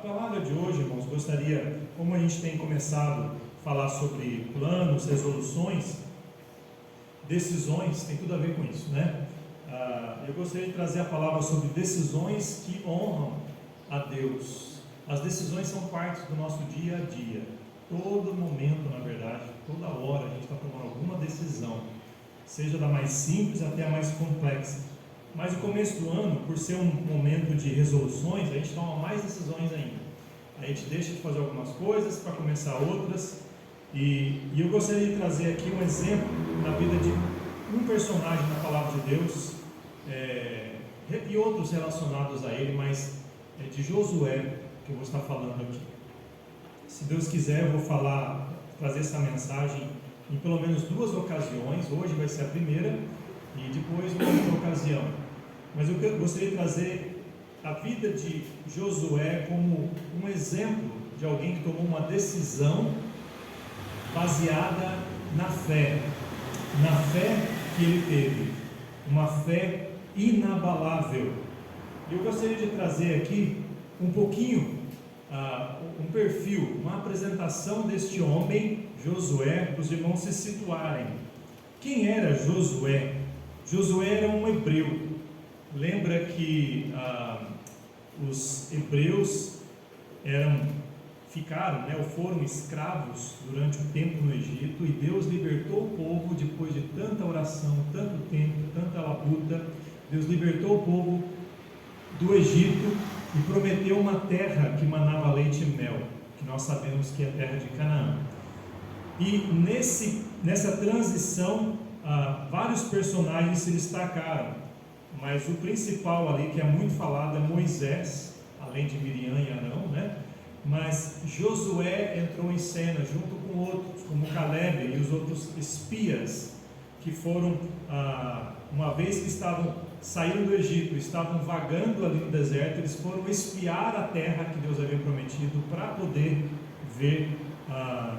palavra de hoje, irmãos, gostaria, como a gente tem começado a falar sobre planos, resoluções, decisões, tem tudo a ver com isso, né? Eu gostaria de trazer a palavra sobre decisões que honram a Deus. As decisões são parte do nosso dia a dia. Todo momento, na verdade, toda hora a gente está tomando alguma decisão, seja da mais simples até a mais complexa. Mas o começo do ano, por ser um momento de resoluções, a gente toma mais decisões ainda. A gente deixa de fazer algumas coisas para começar outras. E eu gostaria de trazer aqui um exemplo na vida de um personagem na palavra de Deus, e outros relacionados a ele, mas é de Josué que eu vou estar falando aqui. Se Deus quiser, eu vou trazer essa mensagem em pelo menos 2 ocasiões. Hoje vai ser a primeira e depois uma outra ocasião. Mas eu gostaria de trazer a vida de Josué como um exemplo de alguém que tomou uma decisão baseada na fé que ele teve, uma fé inabalável. Eu gostaria de trazer aqui um pouquinho, um perfil, uma apresentação deste homem, Josué, para os irmãos se situarem. Quem era Josué? Josué era um hebreu. Lembra que os hebreus foram escravos durante o tempo no Egito, e Deus libertou o povo depois de tanta oração, tanto tempo, tanta labuta. Deus libertou o povo do Egito e prometeu uma terra que manava leite e mel, que nós sabemos que é a terra de Canaã. E nessa transição, vários personagens se destacaram, mas o principal ali, que é muito falado, é Moisés, além de Miriam e Arão, né? Mas Josué entrou em cena junto com outros, como Caleb e os outros espias, que foram, uma vez que saíram do Egito, estavam vagando ali no deserto, eles foram espiar a terra que Deus havia prometido para poder ver,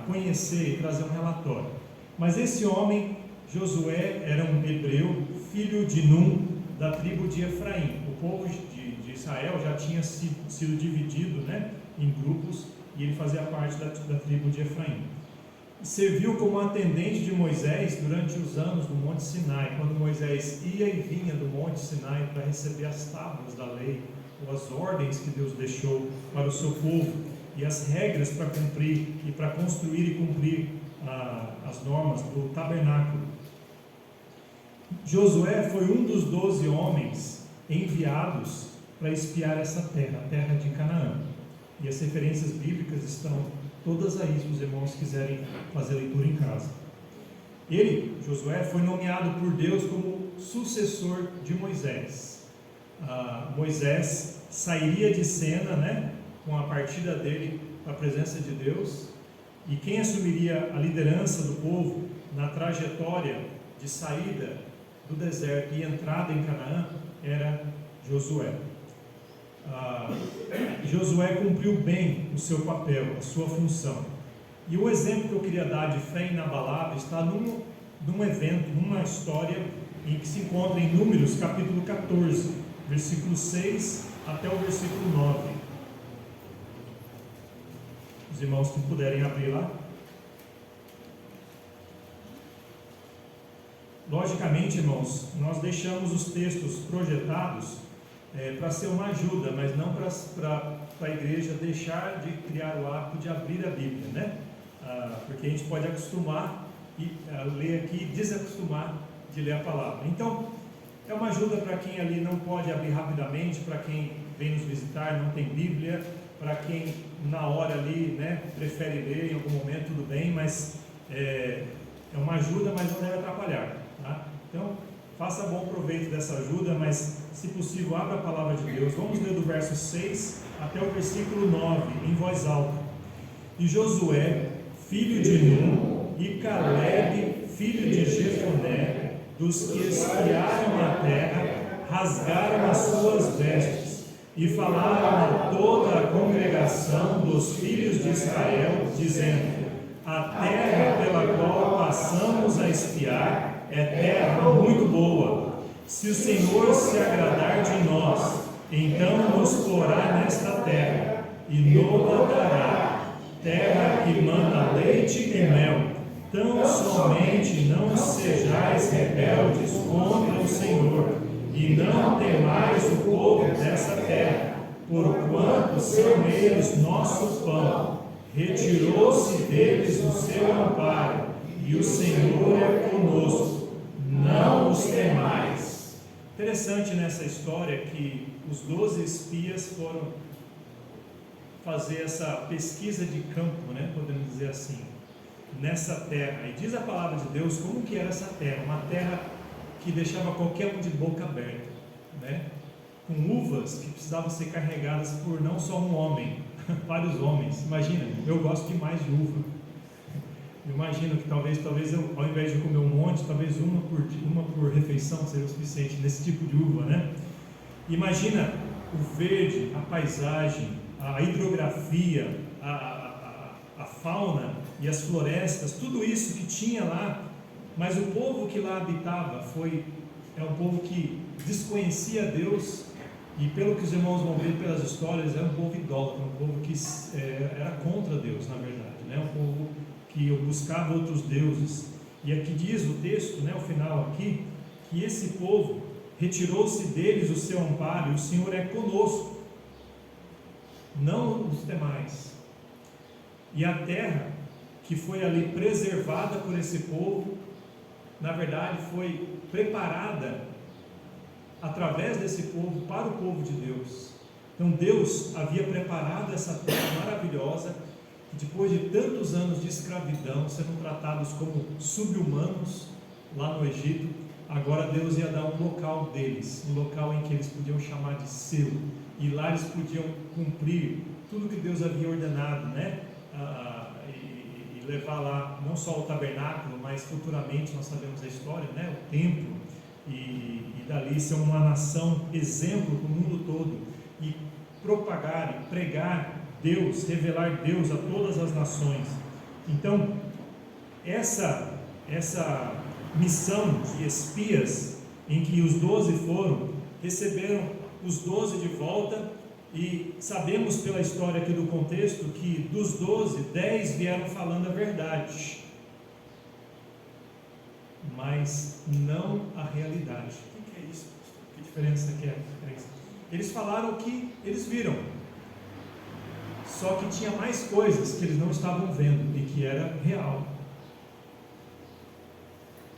conhecer e trazer um relatório. Mas esse homem, Josué, era um hebreu, filho de Num, da tribo de Efraim. O povo de Israel já tinha sido dividido, né, em grupos, e ele fazia parte da tribo de Efraim. Serviu como atendente de Moisés durante os anos do Monte Sinai, quando Moisés ia e vinha do Monte Sinai para receber as tábuas da lei, ou as ordens que Deus deixou para o seu povo, e as regras para cumprir, e para construir e cumprir as normas do tabernáculo. Josué foi um dos 12 homens enviados para espiar essa terra, a terra de Canaã. E as referências bíblicas estão todas aí, se os irmãos quiserem fazer a leitura em casa. Ele, Josué, foi nomeado por Deus como sucessor de Moisés. Moisés sairia de cena, né, com a partida dele para a presença de Deus, e quem assumiria a liderança do povo na trajetória de saída do deserto e entrada em Canaã era Josué. Josué cumpriu bem o seu papel, a sua função. E o exemplo que eu queria dar de fé inabalável está num evento, numa história em que se encontra em Números, capítulo 14, versículo 6 até o versículo 9. Os irmãos que puderem abrir lá. Logicamente, irmãos, nós deixamos os textos projetados para ser uma ajuda, mas não para a igreja deixar de criar o hábito de abrir a Bíblia, né? Porque a gente pode acostumar e ler aqui e desacostumar de ler a palavra. Então, é uma ajuda para quem ali não pode abrir rapidamente, para quem vem nos visitar, não tem Bíblia, para quem na hora ali, né, prefere ler em algum momento, tudo bem, mas é uma ajuda, mas não deve atrapalhar, tá? Então, faça bom proveito dessa ajuda, mas se possível, abra a palavra de Deus. Vamos ler do verso 6 até o versículo 9, em voz alta. E Josué, filho de Num, e Caleb, filho de Jefoné, dos que espiaram a terra, rasgaram as suas vestes, e falaram a toda a congregação dos filhos de Israel, dizendo: a terra pela qual passamos a espiar é terra muito boa. Se o Senhor se agradar de nós, então nos porá nesta terra. e Noa dará, terra que manda leite e mel. Tão somente não sejais rebeldes contra o Senhor, e não temais o povo dessa terra, porquanto são eles nosso pão. Retirou-se deles o seu amparo, e o Senhor é conosco, não os temais. Interessante nessa história que os 12 espias foram fazer essa pesquisa de campo, né, podemos dizer assim, nessa terra. E diz a palavra de Deus como que era essa terra, uma terra que deixava qualquer um de boca aberta, né, com uvas que precisavam ser carregadas por não só um homem, vários homens. Imagina, eu gosto demais de uva. Eu imagino que talvez eu, ao invés de comer um monte, talvez uma por refeição seria o suficiente nesse tipo de uva, né? Imagina o verde, a paisagem, a hidrografia, a fauna e as florestas, tudo isso que tinha lá, mas o povo que lá habitava é um povo que desconhecia Deus, e pelo que os irmãos vão ver pelas histórias, era um povo idólatra, um povo que era contra Deus, na verdade, né? Um povo que buscava outros deuses. E aqui diz o texto, né, o final aqui, que esse povo retirou-se deles o seu amparo, e o Senhor é conosco, não os demais. E a terra que foi ali preservada por esse povo, na verdade foi preparada através desse povo para o povo de Deus. Então Deus havia preparado essa terra maravilhosa, que depois de tantos anos de escravidão, sendo tratados como sub-humanos lá no Egito, agora Deus ia dar um local deles, um local em que eles podiam chamar de seu, e lá eles podiam cumprir tudo que Deus havia ordenado, né? E levar lá não só o tabernáculo, mas futuramente nós sabemos a história, né? O templo, e dali ser uma nação exemplo para o mundo todo, e propagar e pregar Deus, revelar Deus a todas as nações. Então essa missão de espias, em que os 12 foram, receberam os 12 de volta, e sabemos pela história aqui do contexto que dos 12, 10 vieram falando a verdade, mas não a realidade. O que é isso, pastor? Que diferença que é? Eles falaram o que eles viram, só que tinha mais coisas que eles não estavam vendo e que era real.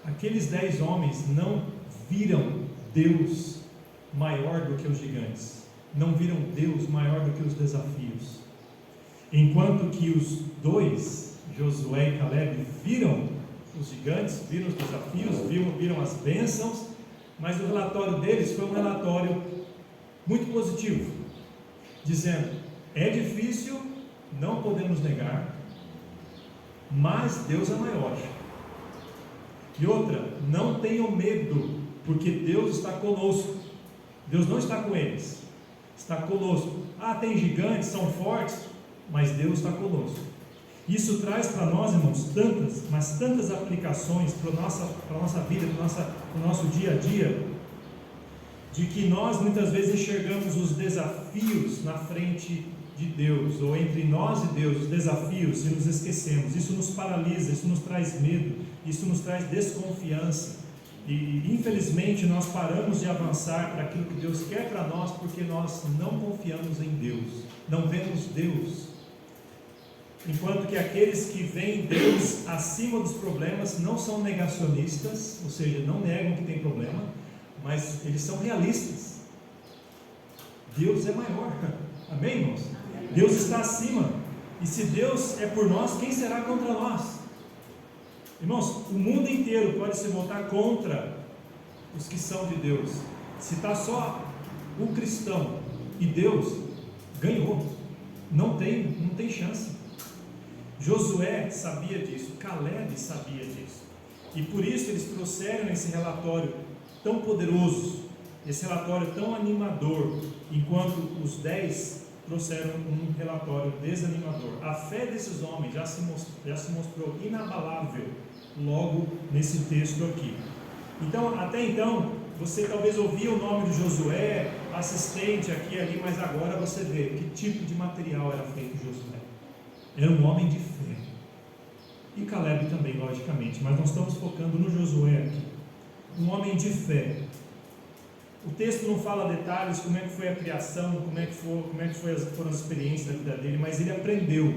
Aqueles 10 homens não viram Deus maior do que os gigantes, não viram Deus maior do que os desafios, enquanto que os 2, Josué e Caleb, viram os gigantes, viram os desafios, viram as bênçãos, mas o relatório deles foi um relatório muito positivo, dizendo: é difícil, não podemos negar, mas Deus é maior. E outra, não tenham medo, porque Deus está conosco. Deus não está com eles, está conosco. Tem gigantes, são fortes, mas Deus está conosco. Isso traz para nós, irmãos, tantas aplicações para a nossa vida, para o nosso dia a dia, de que nós muitas vezes enxergamos os desafios na frente de Deus, ou entre nós e Deus, os desafios, e nos esquecemos. Isso nos paralisa, isso nos traz medo, isso nos traz desconfiança, e infelizmente nós paramos de avançar para aquilo que Deus quer para nós, porque nós não confiamos em Deus, não vemos Deus. Enquanto que aqueles que veem Deus acima dos problemas não são negacionistas, ou seja, não negam que tem problema, mas eles são realistas. Deus é maior, amém, irmãos? Deus está acima, e se Deus é por nós, quem será contra nós? Irmãos, o mundo inteiro pode se voltar contra os que são de Deus. Se está só o cristão e Deus, ganhou, não tem chance. Josué sabia disso, Caleb sabia disso, e por isso eles trouxeram esse relatório tão poderoso, esse relatório tão animador, enquanto os 10 trouxeram um relatório desanimador. A fé desses homens já se mostrou inabalável logo nesse texto aqui. Então, até então, você talvez ouvia o nome de Josué, assistente aqui e ali, mas agora você vê que tipo de material era feito Josué. Era um homem de fé. E Caleb também, logicamente, mas nós estamos focando no Josué aqui. Um homem de fé. O texto não fala detalhes, como é que foi a criação, como é que foram as experiências da vida dele, mas ele aprendeu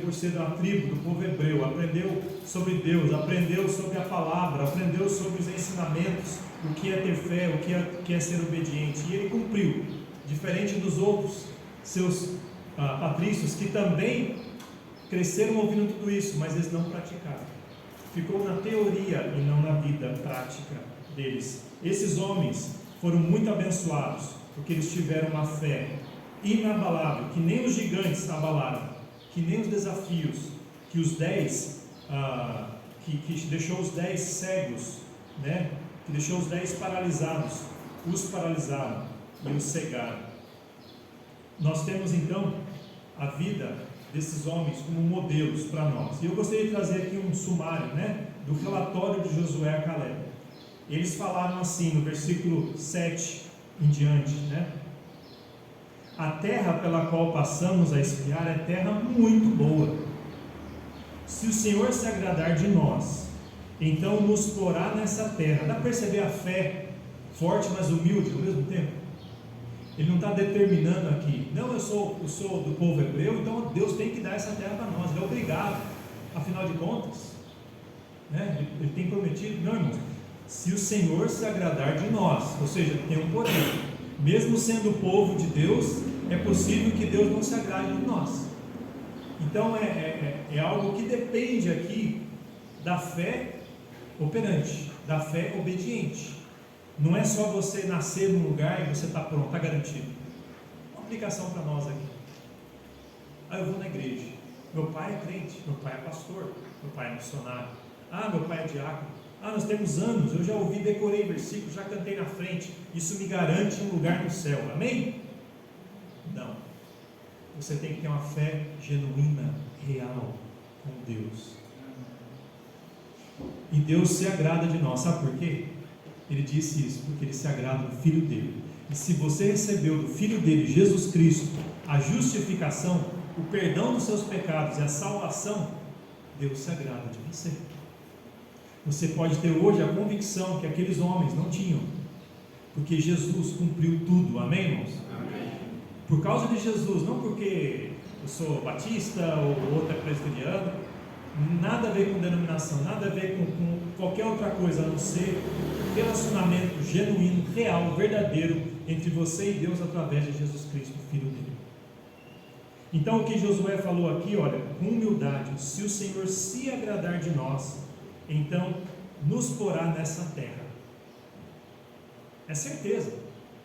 por ser da tribo, do povo hebreu, aprendeu sobre Deus, aprendeu sobre a palavra, aprendeu sobre os ensinamentos, o que é ter fé, o que é ser obediente, e ele cumpriu, diferente dos outros seus patrícios, que também cresceram ouvindo tudo isso, mas eles não praticaram, ficou na teoria e não na vida prática deles. Esses homens foram muito abençoados, porque eles tiveram uma fé inabalável, que nem os gigantes abalaram, que nem os desafios, que os 10, que deixou os 10 cegos, né? Que deixou os 10 paralisados, os paralisaram e os cegaram. Nós temos então a vida desses homens como modelos para nós. E eu gostaria de trazer aqui um sumário, né, do relatório de Josué a Caleb. Eles falaram assim no versículo 7 em diante, né? A terra pela qual passamos a espiar é terra muito boa. Se o Senhor se agradar de nós, então nos porá nessa terra. Dá para perceber a fé forte, mas humilde ao mesmo tempo? Ele não está determinando aqui, não, eu sou do povo hebreu, então Deus tem que dar essa terra para nós, ele é obrigado, afinal de contas, né? Ele tem prometido. Não, irmãos, se o Senhor se agradar de nós, ou seja, tem um poder, mesmo sendo o povo de Deus, é possível que Deus não se agrade de nós. Então é algo que depende aqui da fé operante, da fé obediente. Não é só você nascer num lugar e você está pronto, está garantido. Uma aplicação para nós aqui. Eu vou na igreja, meu pai é crente, meu pai é pastor, meu pai é missionário, meu pai é diácono, nós temos anos, eu já ouvi, decorei versículos, já cantei na frente, isso me garante um lugar no céu, amém? Não. Você tem que ter uma fé genuína, real, com Deus. E Deus se agrada de nós, sabe por quê? Ele disse isso, porque Ele se agrada do Filho dele. E se você recebeu do Filho dele, Jesus Cristo, a justificação, o perdão dos seus pecados e a salvação, Deus se agrada de você. Você pode ter hoje a convicção que aqueles homens não tinham, porque Jesus cumpriu tudo, amém, irmãos? Amém. Por causa de Jesus, não porque eu sou batista ou outro é presbiteriano, nada a ver com denominação, nada a ver com qualquer outra coisa, a não ser relacionamento genuíno, real, verdadeiro entre você e Deus através de Jesus Cristo, Filho dele. Então o que Josué falou aqui, olha, com humildade, se o Senhor se agradar de nós, então nos porá nessa terra. É certeza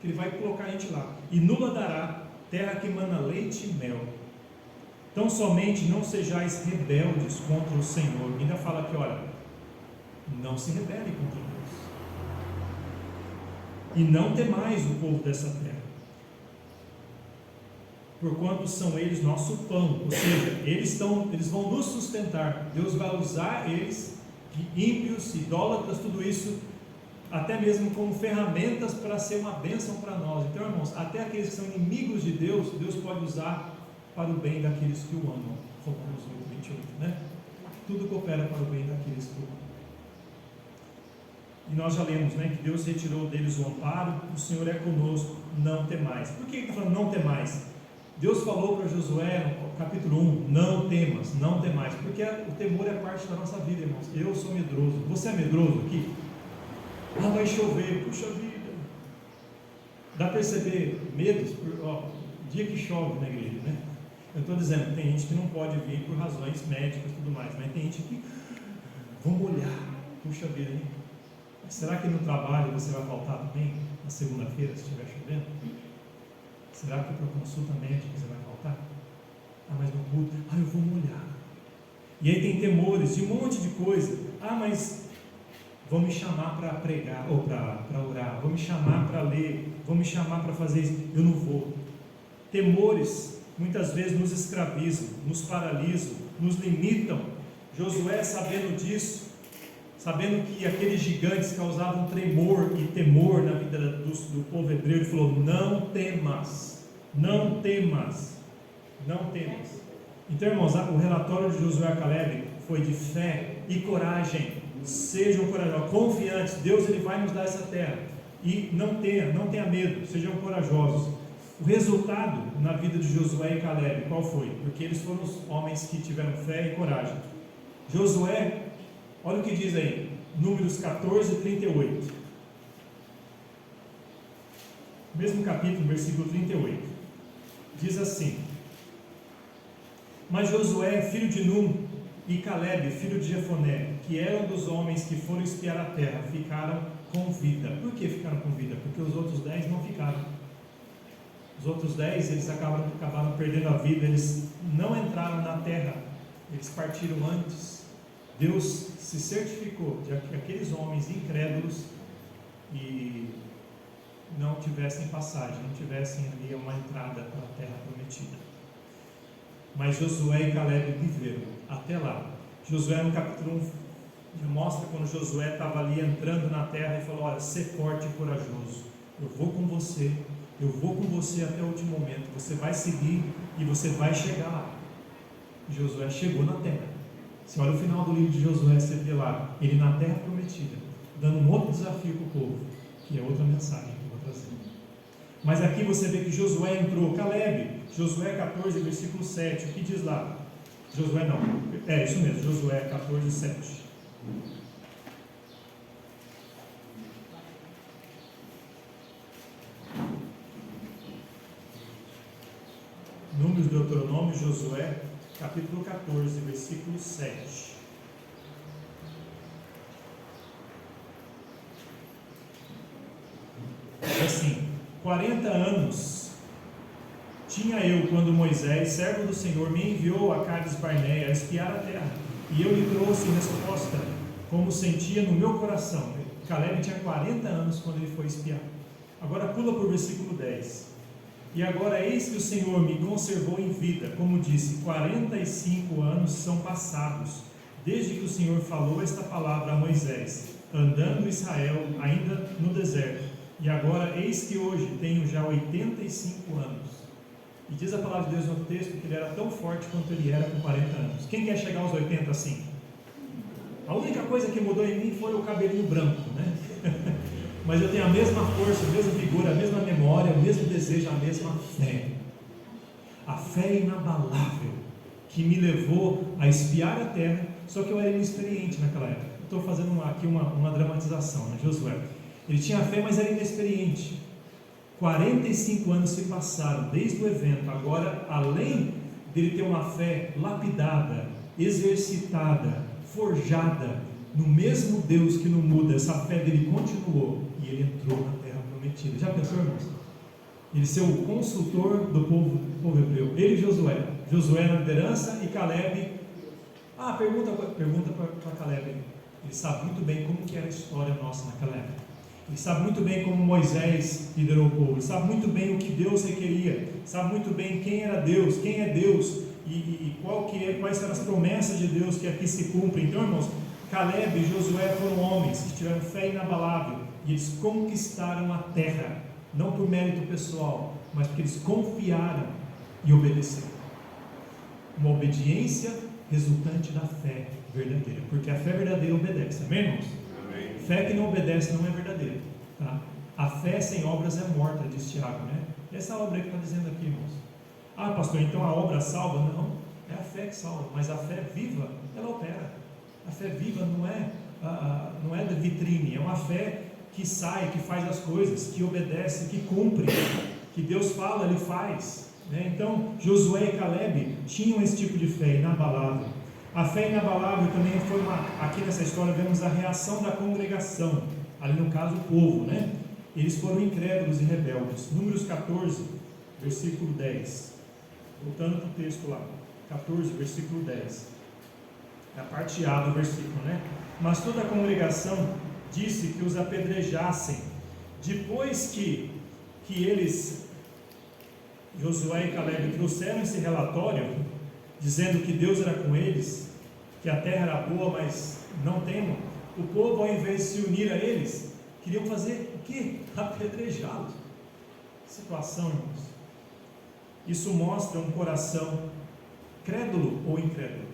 que Ele vai colocar a gente lá, e nula dará terra que mana leite e mel. Então somente não sejais rebeldes contra o Senhor. Ainda fala aqui, olha, não se rebele contra Deus, e não temais o povo dessa terra, porquanto são eles nosso pão. Ou seja, eles vão nos sustentar. Deus vai usar eles, ímpios, idólatras, tudo isso, até mesmo como ferramentas para ser uma bênção para nós. Então, irmãos, até aqueles que são inimigos de Deus, Deus pode usar para o bem daqueles que o amam. Romanos 8:28, né? Tudo coopera para o bem daqueles que o amam. E nós já lemos, né, que Deus retirou deles o amparo, o Senhor é conosco, não temais. Por que ele está falando não temais? Deus falou para Josué no capítulo 1, não temas, não temais, porque o temor é parte da nossa vida, irmãos. Eu sou medroso. Você é medroso aqui? Vai chover, puxa vida. Dá para perceber medos? Dia que chove na igreja, né? Eu estou dizendo, tem gente que não pode vir por razões médicas e tudo mais, mas tem gente que, vamos olhar, puxa vida, hein? Será que no trabalho você vai faltar também, na segunda-feira, se estiver chovendo? Será que para a consulta médica você vai faltar? Mas no culto, eu vou molhar. E aí tem temores de um monte de coisa. Mas vão me chamar para pregar, ou para orar, vão me chamar para ler, vão me chamar para fazer isso, eu não vou. Temores muitas vezes nos escravizam, nos paralisam, nos limitam. Josué, sabendo disso, sabendo que aqueles gigantes causavam tremor e temor na vida do povo hebreu, ele falou: não temas, não temas, não temas. Então, irmãos, o relatório de Josué e Caleb foi de fé e coragem. Sejam corajosos, confiantes. Deus, ele vai nos dar essa terra. E não tenha medo, sejam corajosos. O resultado na vida de Josué e Caleb, qual foi? Porque eles foram os homens que tiveram fé e coragem. Josué, olha o que diz aí, Números 14, 38. Mesmo capítulo, versículo 38. Diz assim: mas Josué, filho de Num, e Caleb, filho de Jefoné, que eram dos homens que foram espiar a terra, ficaram com vida. Por que ficaram com vida? Porque os outros 10 não ficaram. Os outros 10, eles acabaram perdendo a vida, eles não entraram na terra, eles partiram antes. Deus se certificou de que aqueles homens incrédulos e não tivessem passagem, não tivessem ali uma entrada para a terra prometida. Mas Josué e Caleb viveram até lá. Josué, no capítulo 1, mostra quando Josué estava ali entrando na terra e falou: olha, ser forte e corajoso, eu vou com você até o último momento, você vai seguir e você vai chegar lá. Josué chegou na terra. Se olha o final do livro de Josué, você vê lá, ele na terra prometida, dando um outro desafio para o povo, que é outra mensagem que eu vou trazer. Mas aqui você vê que Josué entrou. Caleb, Josué 14, versículo 7, o que diz lá? Josué não, é isso mesmo, Josué 14, 7. Números, Deuteronômio, Josué, capítulo 14, versículo 7. Assim: 40 anos tinha eu quando Moisés, servo do Senhor, me enviou a Cades Barneia a espiar a terra, e eu lhe trouxe resposta, como sentia no meu coração. Caleb tinha 40 anos quando ele foi espiar. Agora pula para o versículo 10. E agora eis que o Senhor me conservou em vida, como disse, 45 anos são passados, desde que o Senhor falou esta palavra a Moisés, andando Israel ainda no deserto. E agora eis que hoje tenho já 85 anos. E diz a palavra de Deus no texto que ele era tão forte quanto ele era com 40 anos. Quem quer chegar aos 80 assim? A única coisa que mudou em mim foi o cabelinho branco, né? Mas eu tenho a mesma força, o mesmo vigor, a mesma memória, o mesmo desejo, a mesma fé. A fé inabalável que me levou a espiar a terra, só que eu era inexperiente naquela época. Estou fazendo aqui uma dramatização, né? Josué, ele tinha fé, mas era inexperiente. 45 anos se passaram desde o evento. Agora, além dele ter uma fé lapidada, exercitada, forjada no mesmo Deus que não muda, essa fé dele continuou e ele entrou na terra prometida. Já pensou, irmãos? Ele ser o consultor do povo hebreu. Ele e Josué na liderança e Caleb. Pergunta para Caleb. Ele sabe muito bem como que era a história nossa naquela época. Ele sabe muito bem como Moisés liderou o povo. Ele sabe muito bem o que Deus requeria. Sabe muito bem quem era Deus, quem é Deus e quais são as promessas de Deus que aqui se cumprem. Então, irmãos, Caleb e Josué foram homens que tiveram fé inabalável e eles conquistaram a terra, não por mérito pessoal, mas porque eles confiaram e obedeceram. Uma obediência resultante da fé verdadeira, porque a fé verdadeira obedece, amém, irmãos? Amém. Fé que não obedece não é verdadeira, tá? A fé sem obras é morta, diz Tiago, né? Essa obra que está dizendo aqui, irmãos. Pastor, então a obra salva? Não, é a fé que salva, mas a fé viva, ela opera. A fé viva não é da vitrine, é uma fé que sai, que faz as coisas, que obedece, que cumpre, que Deus fala, Ele faz, né? Então, Josué e Caleb tinham esse tipo de fé inabalável. A fé inabalável também foi aqui nessa história vemos a reação da congregação, ali no caso o povo, né? Eles foram incrédulos e rebeldes. Números 14, versículo 10. Voltando para o texto lá, 14, versículo 10. A parte A do versículo, né? Mas toda a congregação disse que os apedrejassem. Depois que eles, Josué e Caleb, trouxeram esse relatório, dizendo que Deus era com eles, que a terra era boa, mas não temam, O povo, ao invés de se unir a eles, queriam fazer o quê? Apedrejá-los. Situação, irmãos. Isso mostra um coração crédulo ou incrédulo?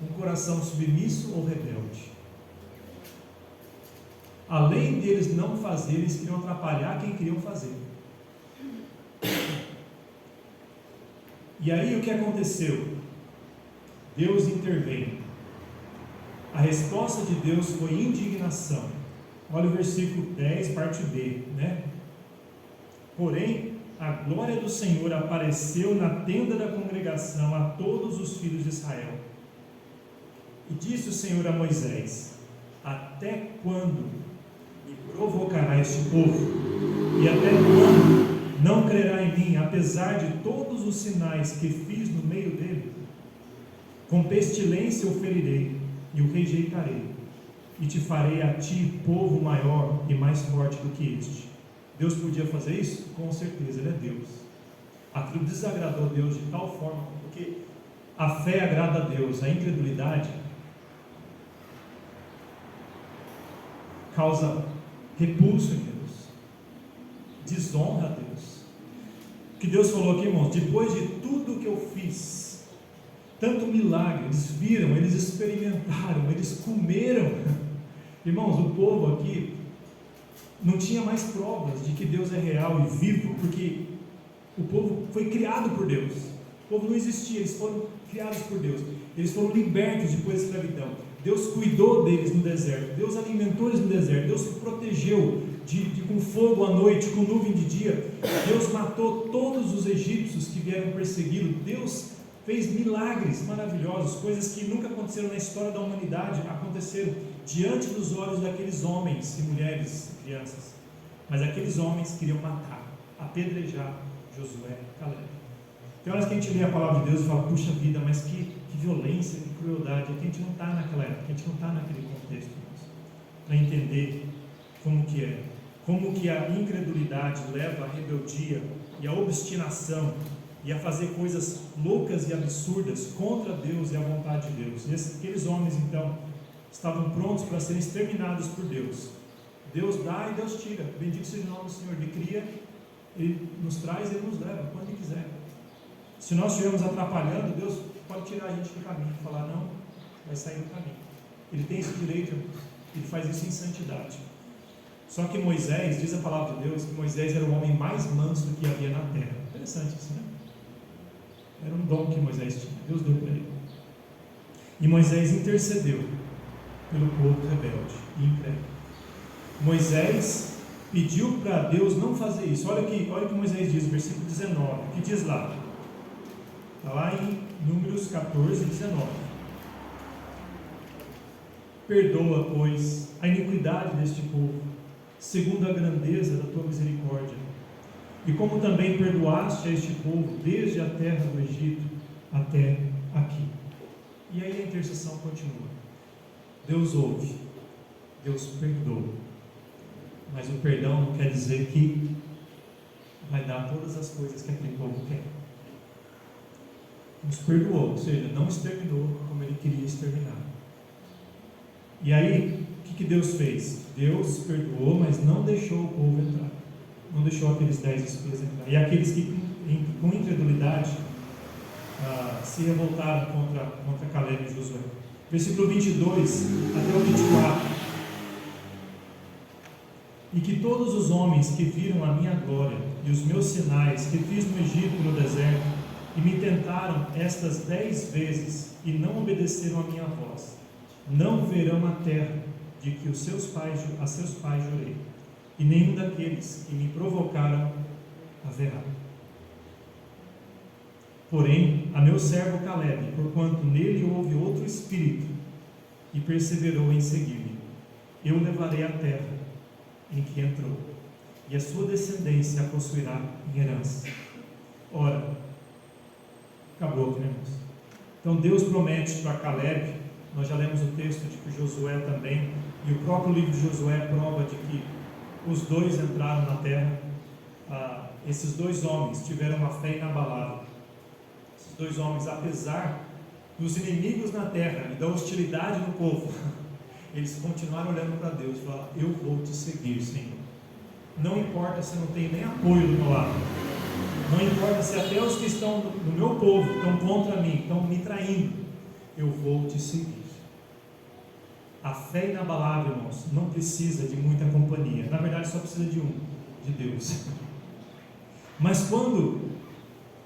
Um coração submisso ou rebelde? Além deles não fazerem, eles queriam atrapalhar quem queriam fazer. E aí o que aconteceu? Deus interveio. A resposta de Deus foi indignação. Olha o versículo 10, parte B, né? Porém, a glória do Senhor apareceu na tenda da congregação a todos os filhos de Israel. E disse o Senhor a Moisés: até quando me provocará este povo? E até quando não crerá em mim, apesar de todos os sinais que fiz no meio dele? Com pestilência o ferirei e o rejeitarei, e te farei a ti povo maior e mais forte do que este. Deus podia fazer isso? Com certeza, Ele é Deus. Aquilo desagradou a Deus de tal forma, porque a fé agrada a Deus, a incredulidade causa repulso em Deus, desonra a Deus. O que Deus falou aqui, irmãos, depois de tudo que eu fiz, tanto milagre, eles viram, eles experimentaram, eles comeram. Irmãos, o povo aqui não tinha mais provas de que Deus é real e vivo, porque o povo foi criado por Deus. O povo não existia, eles foram criados por Deus. Eles foram libertos depois da escravidão. Deus cuidou deles no deserto, Deus alimentou eles no deserto, Deus protegeu com fogo à noite, com nuvem de dia. Deus matou todos os egípcios que vieram persegui-lo. Deus fez milagres maravilhosos, coisas que nunca aconteceram na história da humanidade, aconteceram diante dos olhos daqueles homens e mulheres, crianças. Mas aqueles homens queriam matar, apedrejar Josué e Caleb. Tem horas que a gente lê a palavra de Deus e fala: puxa vida, mas que violência, que crueldade. É que a gente não está naquela época, a gente não está naquele contexto, para entender como que é, como que a incredulidade leva à rebeldia e à obstinação e a fazer coisas loucas e absurdas contra Deus e a vontade de Deus. Aqueles homens, então, estavam prontos para serem exterminados por Deus. Deus dá e Deus tira. Bendito seja o nome do Senhor. Ele cria, Ele nos traz e Ele nos leva quando Ele quiser. Se nós estivermos atrapalhando, Deus pode tirar a gente do caminho e falar: não, vai sair do caminho. Ele tem esse direito, Ele faz isso em santidade. Só que Moisés, diz a palavra de Deus, que Moisés era o homem mais manso que havia na terra. Interessante isso, né? Era um dom que Moisés tinha, Deus deu para ele. E Moisés intercedeu pelo povo rebelde e incrédulo. Moisés pediu para Deus não fazer isso. Olha o que Moisés diz, versículo 19, que diz lá, está lá em Números 14, 19. Perdoa, pois, a iniquidade deste povo, segundo a grandeza da tua misericórdia, e como também perdoaste a este povo desde a terra do Egito até aqui. E aí a intercessão continua. Deus ouve, Deus perdoa, mas o perdão não quer dizer que vai dar todas as coisas que aquele povo quer. Nos perdoou, ou seja, não exterminou como Ele queria exterminar. E aí, o que Deus fez? Deus perdoou, mas não deixou o povo entrar. Não deixou aqueles 10 espias entrar. E aqueles que com incredulidade se revoltaram contra Caleb e Josué. Versículo 22 até o 24. E que todos os homens que viram a minha glória e os meus sinais que fiz no Egito e no deserto, e me tentaram estas 10 vezes e não obedeceram a minha voz, não verão a terra de que a seus pais jurei, e nenhum daqueles que me provocaram haverá. Porém, a meu servo Caleb, porquanto nele houve outro espírito, e perseverou em seguir-me, eu levarei a terra em que entrou, e a sua descendência a possuirá em herança. Ora, acabou aqui, né, irmãos? Então Deus promete para Caleb, nós já lemos o texto de que Josué também, e o próprio livro de Josué prova de que os dois entraram na terra. Esses dois homens tiveram uma fé inabalável. Esses dois homens, apesar dos inimigos na terra e da hostilidade do povo, Eles continuaram olhando para Deus e falaram: eu vou te seguir, Senhor. Não importa se eu não tenho nem apoio do meu lado. Não importa se até os que estão no meu povo estão contra mim, estão me traindo. Eu vou te seguir. A fé inabalável, irmãos, não precisa de muita companhia. Na verdade, só precisa de um, de Deus. Mas quando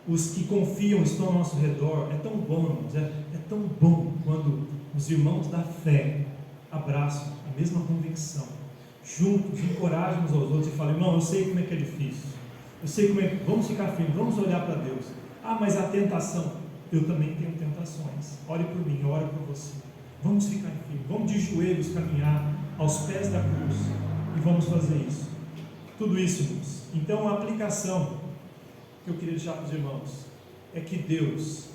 os que confiam estão ao nosso redor, é tão bom, irmãos, é tão bom quando os irmãos da fé abraçam a mesma convicção, juntos, encorajam uns aos outros e falam: irmão, eu sei como é que é difícil, eu sei como é que, vamos ficar firmes, vamos olhar para Deus. Ah, mas a tentação, eu também tenho tentações, ore por mim, eu oro por você, vamos ficar firmes, vamos de joelhos caminhar aos pés da cruz e vamos fazer isso. Tudo isso, irmãos. Então a aplicação que eu queria deixar para os irmãos é que Deus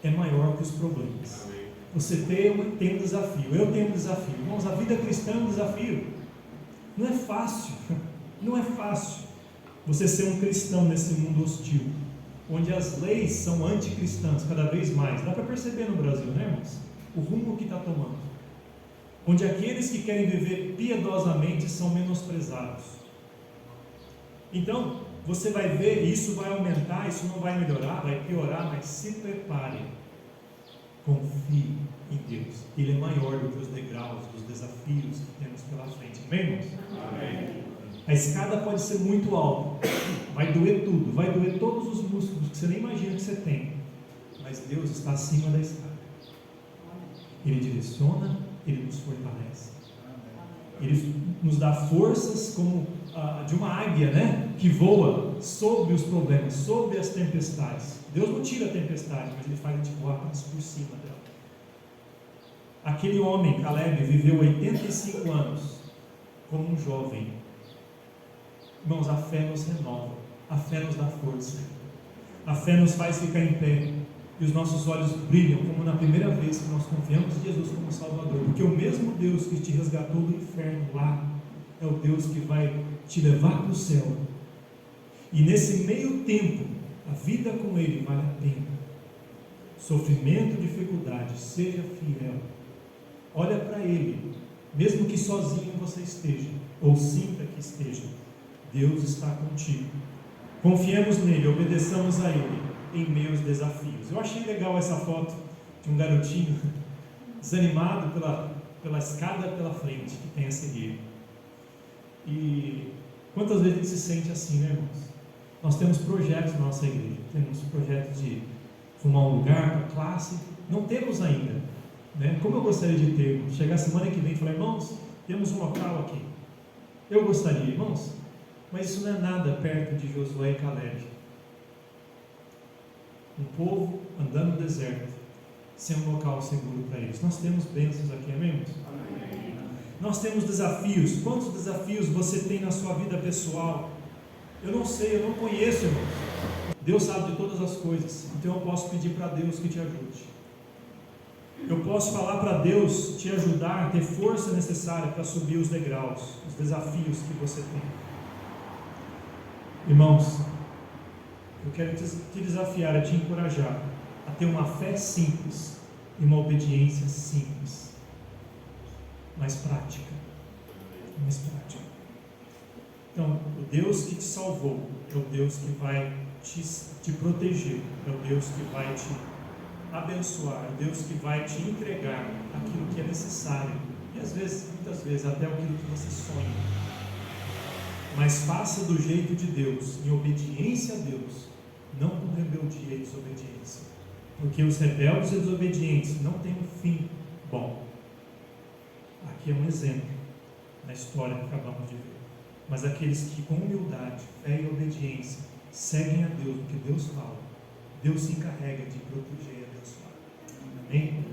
é maior que os problemas. Você tem um desafio, eu tenho um desafio, irmãos. A vida cristã é um desafio. Não é fácil, não é fácil você ser um cristão nesse mundo hostil, onde as leis são anticristãs cada vez mais. Dá para perceber no Brasil, né, irmãos? O rumo que está tomando, onde aqueles que querem viver piedosamente são menosprezados. Então você vai ver, isso vai aumentar, isso não vai melhorar, vai piorar, mas se prepare, confie em Deus. Ele é maior do que os degraus, dos desafios que temos pela frente. Amém, irmãos? Amém. A escada pode ser muito alta, vai doer tudo, vai doer todos os músculos que você nem imagina que você tem, mas Deus está acima da escada. Ele direciona, Ele nos fortalece, Ele nos dá forças como de uma águia, né? Que voa sobre os problemas, sobre as tempestades. Deus não tira a tempestade, mas Ele faz a gente voar por cima dela. Aquele homem, Caleb, viveu 85 anos como um jovem. Irmãos, a fé nos renova, a fé nos dá força, a fé nos faz ficar em pé, e os nossos olhos brilham como na primeira vez que nós confiamos em Jesus como Salvador, porque o mesmo Deus que te resgatou do inferno lá, é o Deus que vai te levar para o céu. E nesse meio tempo, a vida com Ele vale a pena. Sofrimento, dificuldade, seja fiel. Olha para Ele, mesmo que sozinho você esteja, ou sinta que esteja, Deus está contigo. Confiemos nele, obedeçamos a Ele em meio aos desafios. Eu achei legal essa foto de um garotinho desanimado pela escada pela frente que tem a seguir. E quantas vezes a gente se sente assim, né, irmãos? Nós temos projetos na nossa igreja, temos projetos de arrumar um lugar para classe, não temos ainda, né? Como eu gostaria de ter, chegar semana que vem e falar: irmãos, temos um local aqui. Eu gostaria, irmãos, mas isso não é nada perto de Josué e Caleb. Um povo andando no deserto, sem um local seguro para eles. Nós temos bênçãos aqui, amém, irmãos? Amém. Nós temos desafios. Quantos desafios você tem na sua vida pessoal? Eu não sei, eu não conheço, irmãos. Deus sabe de todas as coisas, então eu posso pedir para Deus que te ajude. Eu posso falar para Deus te ajudar a ter força necessária para subir os degraus, os desafios que você tem. Irmãos, eu quero te desafiar, a te encorajar a ter uma fé simples e uma obediência simples, mais prática. Mais prática. Então, o Deus que te salvou é o Deus que vai te proteger, é o Deus que vai te abençoar, é o Deus que vai te entregar aquilo que é necessário, e às vezes, muitas vezes, até aquilo que você sonha. Mas faça do jeito de Deus, em obediência a Deus, não com rebeldia e desobediência, porque os rebeldes e desobedientes não têm um fim bom. Aqui é um exemplo na história que acabamos de ver. Mas aqueles que com humildade, fé e obediência seguem a Deus, o que Deus fala, Deus se encarrega de proteger e abençoar. Amém?